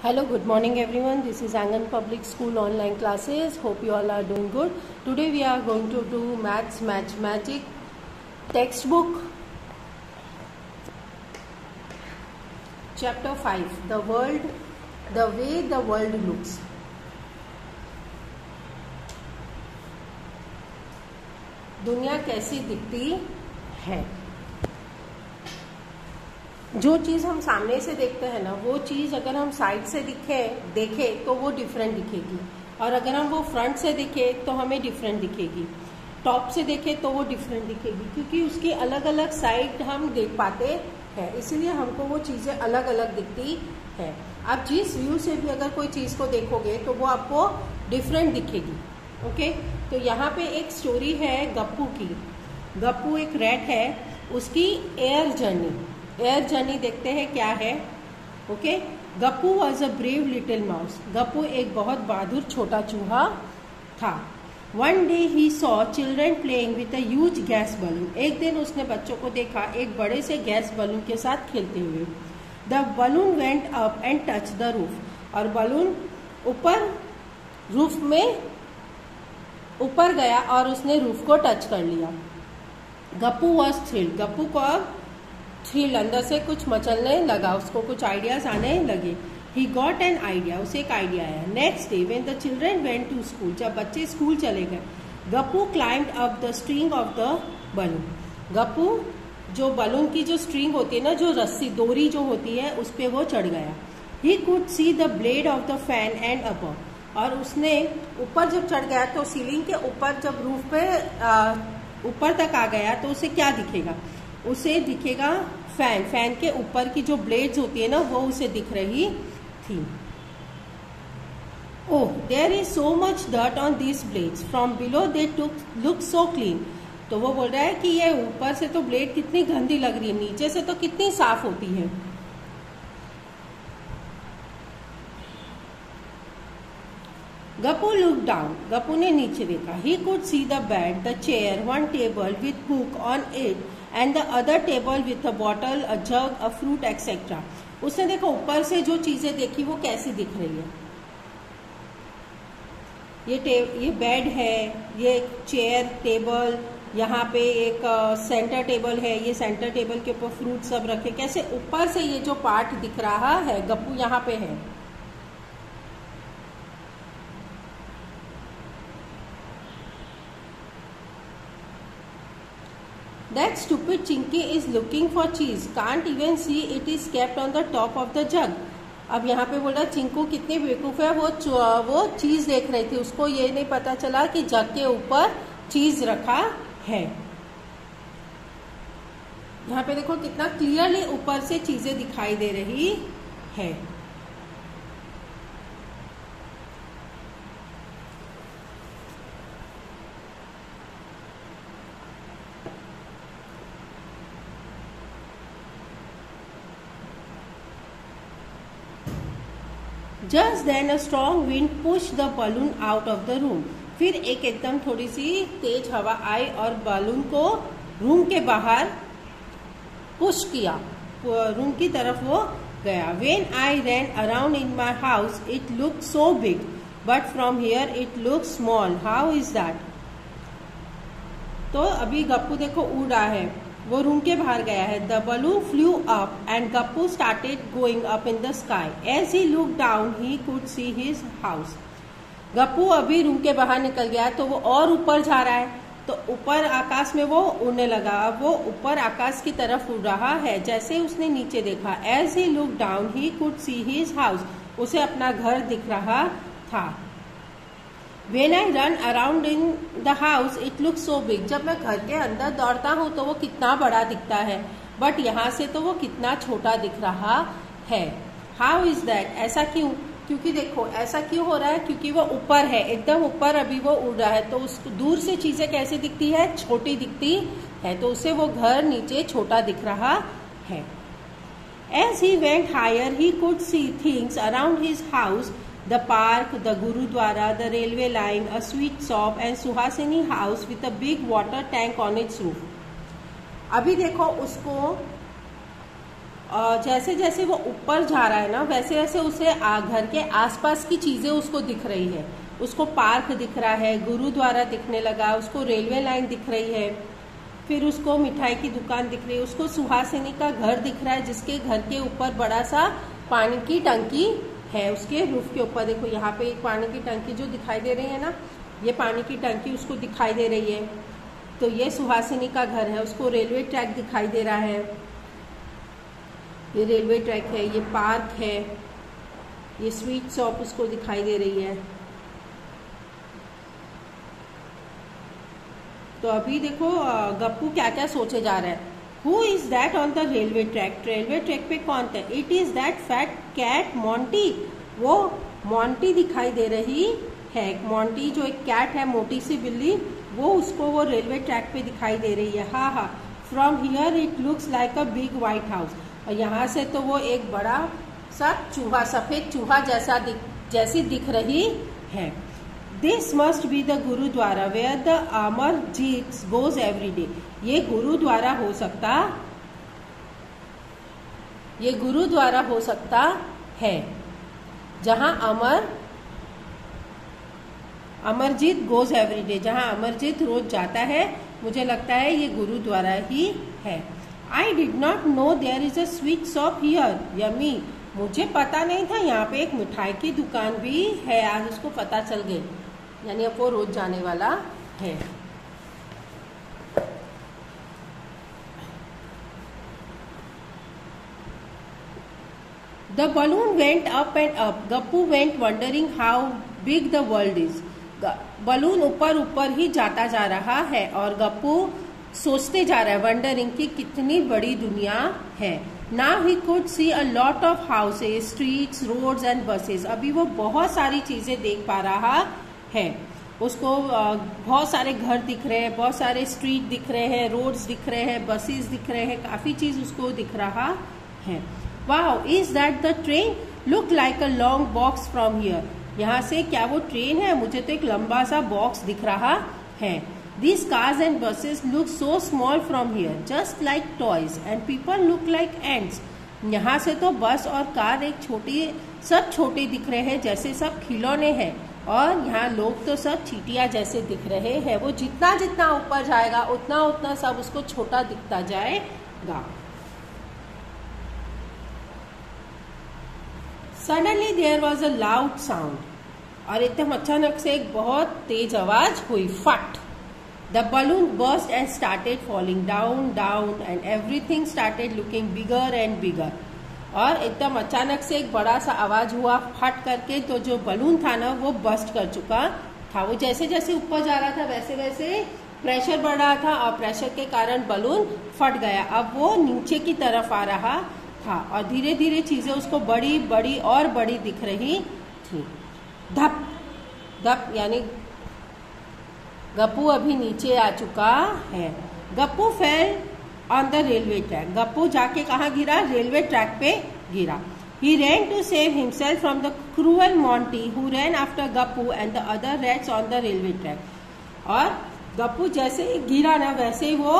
Hello, good morning everyone. This is Angan Public School online classes. Hope you all are doing good. Today we are going to do mathematic textbook chapter 5, the way the world looks. दुनिया कैसी दिखती है। जो चीज़ हम सामने से देखते हैं ना, वो चीज़ अगर हम साइड से देखें तो वो डिफरेंट दिखेगी, और अगर हम वो फ्रंट से देखें तो हमें डिफरेंट दिखेगी। टॉप से देखें तो वो डिफरेंट दिखेगी, क्योंकि उसकी अलग अलग साइड हम देख पाते हैं, इसीलिए हमको वो चीज़ें अलग अलग दिखती है। आप जिस व्यू से भी अगर कोई चीज़ को देखोगे तो वो आपको डिफरेंट दिखेगी। ओके, तो यहाँ पे एक स्टोरी है गप्पू की। गप्पू एक रैट है, उसकी एयर जर्नी देखते हैं क्या है। Okay, Gappu was a brave little mouse. Gappu एक बहुत बहादुर छोटा चूहा था। One day he saw children playing with a huge gas balloon. एक दिन उसने बच्चों को देखा एक बड़े से गैस बलून के साथ खेलते हुए। The balloon went up and touch the roof. और बलून रूफ में ऊपर गया और उसने रूफ को टच कर लिया। Gappu was thrilled. गप्पू को अब थ्रिल, अंदर से कुछ मचलने लगा, उसको कुछ आइडियाज आने लगे। ही गॉट एन आइडिया, उसे एक आइडिया आया। Next day when the children went to school, जब बच्चे स्कूल चले गए, Gappu climbed up the string of the balloon. Gappu जो बलून की जो स्ट्रिंग होती है ना, जो रस्सी डोरी जो होती है, उस पे वो चढ़ गया। ही could see the blade of the fan and above. और उसने ऊपर जब चढ़ गया तो सीलिंग के ऊपर, जब रूफ पे ऊपर तक आ गया तो उसे क्या दिखेगा? उसे दिखेगा फैन के ऊपर की जो ब्लेड्स होती है ना, वो उसे दिख रही थी। Oh, there is so much dirt on this blades, from below they look so clean. तो वो बोल रहा है कि ये ऊपर से तो ब्लेड कितनी गंदी लग रही है, नीचे से तो कितनी साफ होती है। Gappu look down. गप्पू ने नीचे देखा। ही could see the bed, the chair, one table with book on it and the other table with a bottle, a jug, a fruit etcetera. उसने देखो ऊपर से जो चीजें देखी वो कैसी दिख रही है। ये बेड है, ये चेयर टेबल, यहाँ पे एक सेंटर टेबल है, ये सेंटर टेबल के ऊपर फ्रूट सब रखे। कैसे ऊपर से ये जो पार्ट दिख रहा है, गप्पू यहाँ पे है। That stupid Chinky is looking for cheese. Can't even see it is kept on the top of the jug. अब यहाँ पे बोल रहा चिंकू कितनी बेवकूफ है, वो चीज देख रही थी, उसको ये नहीं पता चला कि जग के ऊपर चीज रखा है। यहाँ पे देखो कितना क्लियरली ऊपर से चीजें दिखाई दे रही है। Just then a strong wind pushed the balloon out of the room. फिर एकदम थोड़ी सी तेज हवा आई और बालून को रूम के बाहर पुश किया, रूम की तरफ वो गया। When I ran around in my house, it looked so big, but from here it looks small. How is that? तो अभी गप्पू देखो उड़ रहा है, वो रूम के बाहर गया है। The balloon flew up and Gappu started going up in the sky. As he look down he could see his house. Gappu अभी रूम के बाहर निकल गया तो वो और ऊपर जा रहा है, तो ऊपर आकाश में वो उड़ने लगा। अब वो ऊपर आकाश की तरफ उड़ रहा है। जैसे उसने नीचे देखा, as he look down he could see his house, उसे अपना घर दिख रहा था। When I run around in the house, it looks so big. जब मैं घर के अंदर दौड़ता हूँ तो वो कितना बड़ा दिखता है, बट यहाँ से तो वो कितना छोटा दिख रहा है। How is that? ऐसा क्यों? क्योंकि देखो ऐसा क्यों हो रहा है, क्योंकि वो ऊपर है, एकदम ऊपर अभी वो उड़ रहा है, तो उसको दूर से चीजें कैसी दिखती है, छोटी दिखती है, तो उसे वो घर नीचे छोटा दिख रहा है। As he went higher, he could see things around his house. The park, the Gurudwara, the railway line, a sweet shop and Suhasini house with a big water tank on its roof. अभी देखो उसको और जैसे जैसे वो ऊपर जा रहा है ना, वैसे वैसे उसे घर के आसपास की चीजें उसको दिख रही है। उसको पार्क दिख रहा है, गुरुद्वारा दिखने लगा, उसको रेलवे लाइन दिख रही है, फिर उसको मिठाई की दुकान दिख रही है, उसको सुहासिनी का घर दिख रहा है जिसके घर के ऊपर बड़ा सा पानी की टंकी है। उसके रूफ के ऊपर देखो यहाँ पे एक पानी की टंकी जो दिखाई दे रही है ना, ये पानी की टंकी उसको दिखाई दे रही है। तो ये सुहासिनी का घर है। उसको रेलवे ट्रैक दिखाई दे रहा है, ये रेलवे ट्रैक है, ये पार्क है, ये स्वीट शॉप उसको दिखाई दे रही है। तो अभी देखो गप्पू क्या क्या सोचे जा रहा है। Who is that on the railway track? Railway track पे कौन था? It is that fat cat Monty. वो मॉन्टी दिखाई दे रही है। मॉन्टी जो एक कैट है, मोटी सी बिल्ली, वो उसको वो रेलवे ट्रैक पे दिखाई दे रही है। हाँ हाँ, from here it looks like a big white house. और यहाँ से तो वो एक बड़ा सा चूहा, सफेद चूहा जैसी दिख रही है। This must be the gurudwara where the Amarjeet goes every day. ये गुरुद्वारा हो सकता है जहां अमरजीत गोज एवरी डे, जहां अमरजीत रोज जाता है। मुझे लगता है ये गुरुद्वारा ही है। I did not know there is a sweet shop here, yummy. मुझे पता नहीं था यहाँ पे एक मिठाई की दुकान भी है, आज उसको पता चल गई। यानी अब वो रोज जाने वाला है। The balloon went up and up. Gappu went wondering how big the world is. Balloon ऊपर ऊपर ही जाता जा रहा है और गप्पू सोचते जा रहा है, वंडरिंग कि कितनी बड़ी दुनिया है। Now he could see a lot of houses, streets, roads and buses. अभी वो बहुत सारी चीजें देख पा रहा है। उसको बहुत सारे घर दिख रहे हैं, बहुत सारे स्ट्रीट दिख रहे हैं, रोड्स दिख रहे हैं, बसेस दिख रहे हैं, काफी चीज उसको दिख रहा है। Wow, is that the train? Look like a long box from here. यहाँ से क्या वो ट्रेन है? मुझे तो एक लंबा सा बॉक्स दिख रहा है। These cars and buses look so small from here, just like toys, and people look like ants. यहाँ से तो बस और कार सब छोटे दिख रहे हैं, जैसे सब खिलौने हैं, और यहाँ लोग तो सब चींटियां जैसे दिख रहे हैं। वो जितना जितना ऊपर जाएगा उतना उतना सब उसको छोटा दिखता जाएगा। Suddenly there was a loud sound. और एकदम अचानक से एक बहुत तेज आवाज हुई, फट। The balloon burst and started falling down, down, and everything started looking bigger and bigger. और एकदम अचानक से एक बड़ा सा आवाज हुआ, फट करके। तो जो बलून था ना, वो बस्ट कर चुका था। वो जैसे जैसे ऊपर जा रहा था वैसे वैसे प्रेशर बढ़ रहा था, और प्रेशर के कारण बलून फट गया। अब वो नीचे की तरफ आ रहा था, और धीरे धीरे चीजें उसको बड़ी बड़ी और बड़ी दिख रही थी। धप धप, यानी गप्पू अभी नीचे आ चुका है। Gappu fell on the railway track. Gappu जाके कहाँ गिरा? रेलवे ट्रैक पे गिरा। He ran to save himself from the cruel Monty who ran after Gappu and the other rats on the railway track. और गप्पू जैसे ही गिरा ना, वैसे ही वो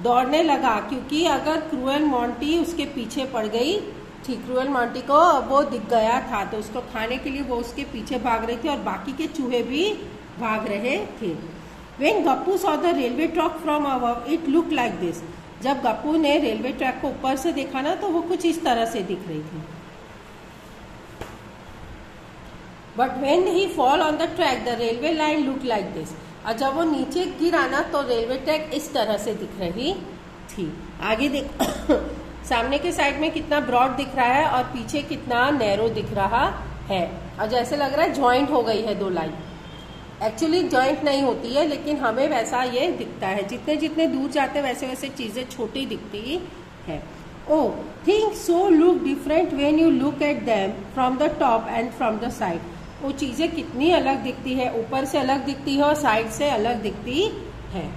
दौड़ने लगा, क्योंकि अगर क्रूअल मॉन्टी उसके पीछे पड़ गई थी, क्रूअल मॉन्टी को वो दिख गया था, तो उसको खाने के लिए वो उसके पीछे भाग रही थी, और बाकी के चूहे भी भाग रहे थे। When Gappu saw the railway track from above, it looked like this. जब गप्पू ने रेलवे ट्रैक को ऊपर से देखा ना, तो वो कुछ इस तरह से दिख रही थी। But when he fall on the track, the railway line looked like this. और जब वो नीचे गिरा ना, तो रेलवे ट्रैक इस तरह से दिख रही थी। आगे देखो सामने के साइड में कितना ब्रॉड दिख रहा है, और पीछे कितना नैरो दिख रहा है, और जैसे लग रहा है ज्वाइंट हो गई है दो लाइन। एक्चुअली ज्वाइंट नहीं होती है, लेकिन हमें वैसा ये दिखता है। जितने जितने दूर जाते हैं वैसे वैसे चीजें छोटी दिखती है। Oh things so look different when you look at them from the top and from the side. वो चीजें कितनी अलग दिखती है, ऊपर से अलग दिखती है और साइड से अलग दिखती है।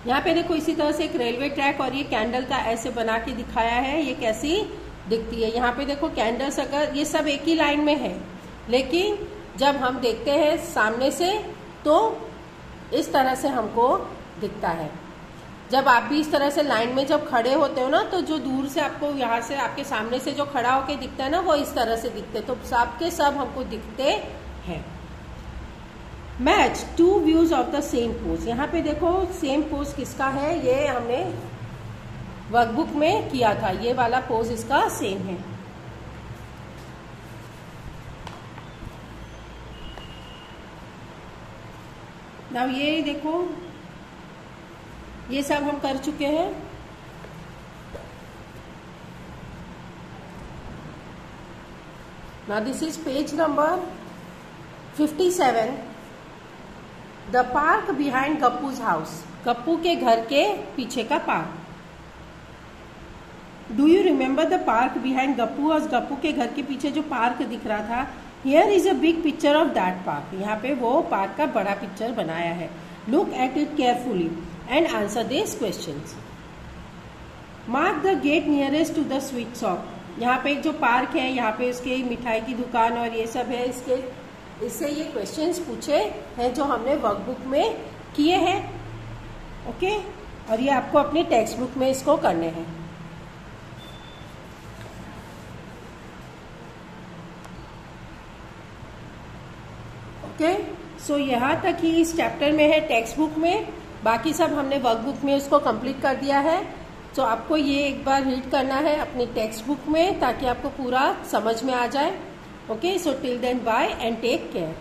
यहाँ पे देखो इसी तरह से एक रेलवे ट्रैक और ये कैंडल का ऐसे बना के दिखाया है, ये कैसी दिखती है। यहाँ पे देखो कैंडल्स, अगर ये सब एक ही लाइन में है, लेकिन जब हम देखते हैं सामने से तो इस तरह से हमको दिखता है। जब आप भी इस तरह से लाइन में जब खड़े होते हो ना, तो जो दूर से आपको यहाँ से आपके सामने से जो खड़ा होके दिखता है ना, वो इस तरह से दिखते, तो सब के सब हमको दिखते हैं। Match 2 views of the same pose. यहाँ पे देखो सेम पोज किसका है, ये हमने वर्कबुक में किया था, ये वाला पोज इसका सेम है। नाउ ये देखो, ये सब हम कर चुके हैं। Now this is page number 57, the park behind Gappu's house. Gappu के घर के पीछे का park. Do you remember the park behind Gappu house? Gappu के घर के पीछे जो पार्क दिख रहा था, here is a big picture of that park. यहाँ पे वो पार्क का बड़ा पिक्चर बनाया है। Look at it carefully and answer this questions. Mark the gate nearest to the sweet shop. यहाँ पे जो पार्क है, यहाँ पे उसके मिठाई की दुकान और ये सब है, इससे ये क्वेश्चंस पूछे हैं जो हमने वर्कबुक में किए हैं। ओके, और ये आपको अपनी टेक्स्ट बुक में इसको करने हैं। ओके, सो यहाँ तक ही इस चैप्टर में है टेक्स्ट बुक में। बाकी सब हमने वर्कबुक में उसको कंप्लीट कर दिया है। तो आपको ये एक बार रीड करना है अपनी टेक्स्ट बुक में, ताकि आपको पूरा समझ में आ जाए। Okay, so till then bye and take care.